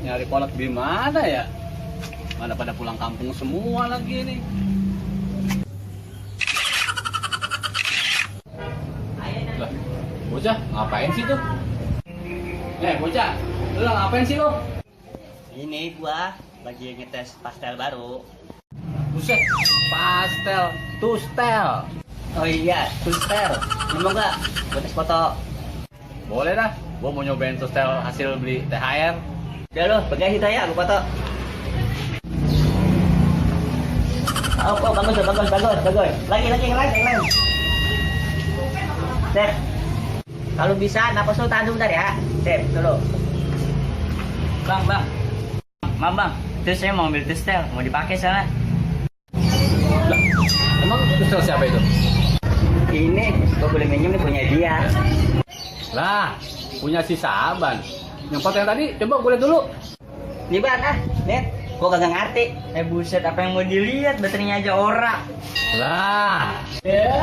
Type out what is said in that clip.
Nyari kolak di mana ya? Mana pada pulang kampung semua lagi nih. Lah, bocah, ngapain sih tuh? Bocah, lu ngapain sih lo? Ini gua lagi ngetes pastel baru. Buset, pastel, tustel. Oh iya, pastel. Mau nggak? Gua tes foto. Boleh dah, gua mau nyobain tustel hasil beli THR. Udah lo, pegang kita ya, gua foto. Oh, bagus. Lagi. Sip. Kalau bisa, napas lo tahan sebentar ya. Sip, dulu. Bang, maaf bang, terus saya mau ambil tustel, mau dipakai sana. Lah, emang tustel siapa itu? Ini gua boleh minjem nih punya dia. Lah, punya si Saban. Yang foto yang tadi, coba gue lihat dulu. Nih bang, lihat. Gua kagak ngerti. Buset, apa yang mau dilihat, baterainya aja ora. Lah, ya.